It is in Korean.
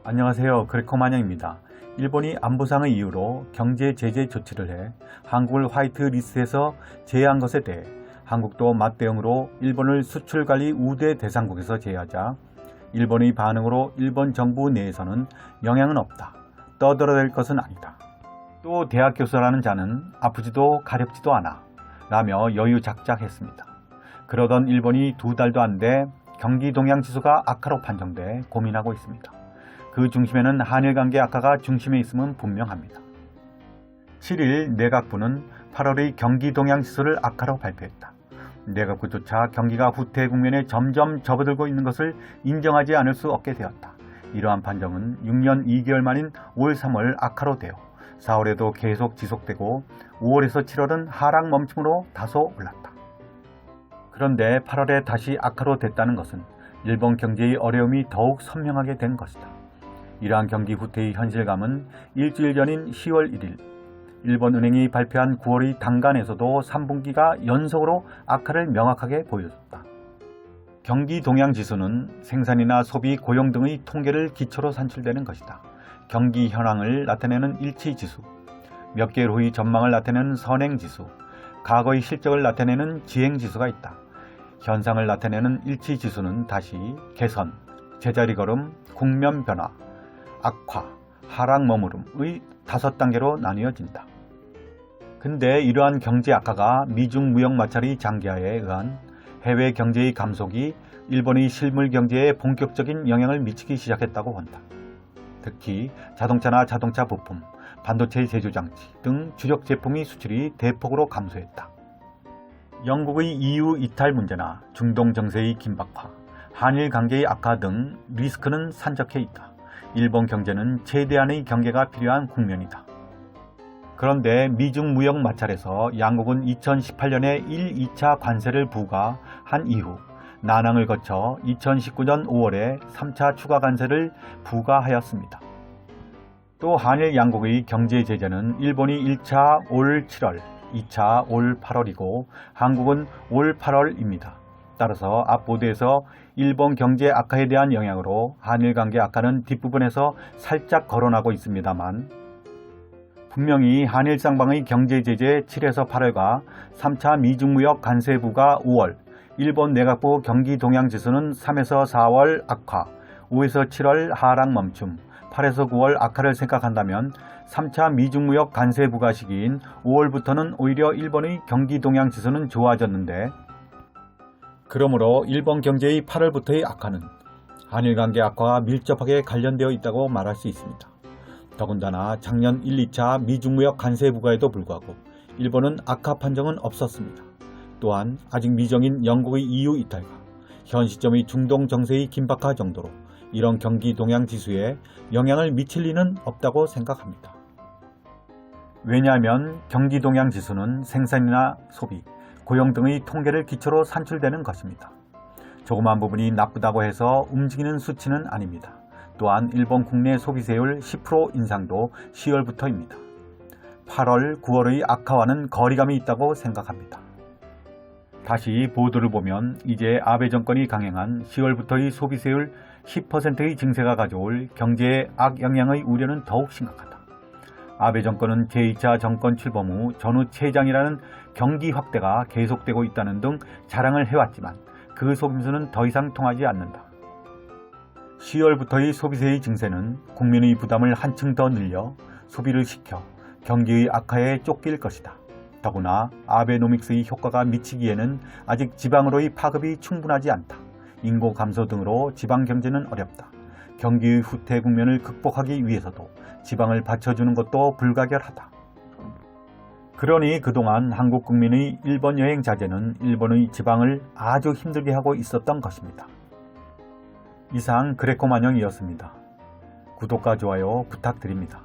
안녕하세요. 그레코마냥입니다. 일본이 안보상의 이유로 경제 제재 조치를 해 한국을 화이트 리스트에서 제외한 것에 대해 한국도 맞대응으로 일본을 수출관리 우대 대상국에서 제외하자 일본의 반응으로 일본 정부 내에서는 영향은 없다. 떠들어댈 것은 아니다. 또 대학 교수라는 자는 아프지도 가렵지도 않아 라며 여유작작했습니다. 그러던 일본이 2달도 안 돼 경기 동향 지수가 악화로 판정돼 고민하고 있습니다. 그 중심에는 한일관계 악화가 중심에 있음은 분명합니다. 7일 내각부는 8월의 경기 동향 지수를 악화로 발표했다. 내각부조차 경기가 후퇴 국면에 점점 접어들고 있는 것을 인정하지 않을 수 없게 되었다. 이러한 판정은 6년 2개월 만인 올 3월 악화로 되어 4월에도 계속 지속되고 5월에서 7월은 하락 멈춤으로 다소 올랐다. 그런데 8월에 다시 악화로 됐다는 것은 일본 경제의 어려움이 더욱 선명하게 된 것이다. 이러한 경기 후퇴의 현실감은 일주일 전인 10월 1일 일본은행이 발표한 9월의 단간에서도 3분기가 연속으로 악화를 명확하게 보여줬다. 경기 동향 지수는 생산이나 소비, 고용 등의 통계를 기초로 산출되는 것이다. 경기 현황을 나타내는 일치 지수, 몇 개월 후의 전망을 나타내는 선행 지수, 과거의 실적을 나타내는 지행 지수가 있다. 현상을 나타내는 일치 지수는 다시 개선, 제자리 걸음, 국면 변화, 악화, 하락 머무름의 5단계로 나뉘어진다. 근데 이러한 경제 악화가 미중 무역 마찰의 장기화에 의한 해외 경제의 감속이 일본의 실물 경제에 본격적인 영향을 미치기 시작했다고 한다. 특히 자동차나 자동차 부품, 반도체 제조장치 등 주력 제품의 수출이 대폭으로 감소했다. 영국의 EU 이탈 문제나 중동 정세의 긴박화, 한일 관계의 악화 등 리스크는 산적해 있다. 일본 경제는 최대한의 경계가 필요한 국면이다. 그런데 미중 무역 마찰에서 양국은 2018년에 1, 2차 관세를 부과한 이후 난항을 거쳐 2019년 5월에 3차 추가 관세를 부과하였습니다. 또 한일 양국의 경제 제재는 일본이 1차 올 7월, 2차 올 8월이고 한국은 올 8월입니다. 따라서 앞보드에서 일본 경제 악화에 대한 영향으로 한일 관계 악화는 뒷부분에서 살짝 거론하고 있습니다만 분명히 한일 쌍방의 경제 제재 7에서 8월과 3차 미중무역 관세 부과 5월, 일본 내각부 경기 동향 지수는 3에서 4월 악화, 5에서 7월 하락 멈춤, 8에서 9월 악화를 생각한다면 3차 미중무역 관세 부과 시기인 5월부터는 오히려 일본의 경기 동향 지수는 좋아졌는데 그러므로 일본 경제의 8월부터의 악화는 한일 관계 악화와 밀접하게 관련되어 있다고 말할 수 있습니다. 더군다나 작년 1, 2차 미중무역 관세 부과에도 불구하고 일본은 악화 판정은 없었습니다. 또한 아직 미정인 영국의 EU 이탈과 현 시점의 중동 정세의 긴박화 정도로 이런 경기 동향 지수에 영향을 미칠 리는 없다고 생각합니다. 왜냐하면 경기 동향 지수는 생산이나 소비, 고용 등의 통계를 기초로 산출되는 것입니다. 조그만 부분이 나쁘다고 해서 움직이는 수치는 아닙니다. 또한 일본 국내 소비세율 10% 인상도 10월부터입니다. 8월, 9월의 악화와는 거리감이 있다고 생각합니다. 다시 보도를 보면 이제 아베 정권이 강행한 10월부터의 소비세율 10%의 증세가 가져올 경제의 악영향의 우려는 더욱 심각하다. 아베 정권은 제2차 정권 출범 후 전후 최장이라는 경기 확대가 계속되고 있다는 등 자랑을 해왔지만 그 속임수는 더 이상 통하지 않는다. 10월부터의 소비세의 증세는 국민의 부담을 한층 더 늘려 소비를 시켜 경기의 악화에 쫓길 것이다. 더구나 아베노믹스의 효과가 미치기에는 아직 지방으로의 파급이 충분하지 않다. 인구 감소 등으로 지방 경제는 어렵다. 경기의 후퇴 국면을 극복하기 위해서도 지방을 받쳐주는 것도 불가결하다. 그러니 그동안 한국 국민의 일본 여행 자제는 일본의 지방을 아주 힘들게 하고 있었던 것입니다. 이상 그레코마냥이었습니다. 구독과 좋아요 부탁드립니다.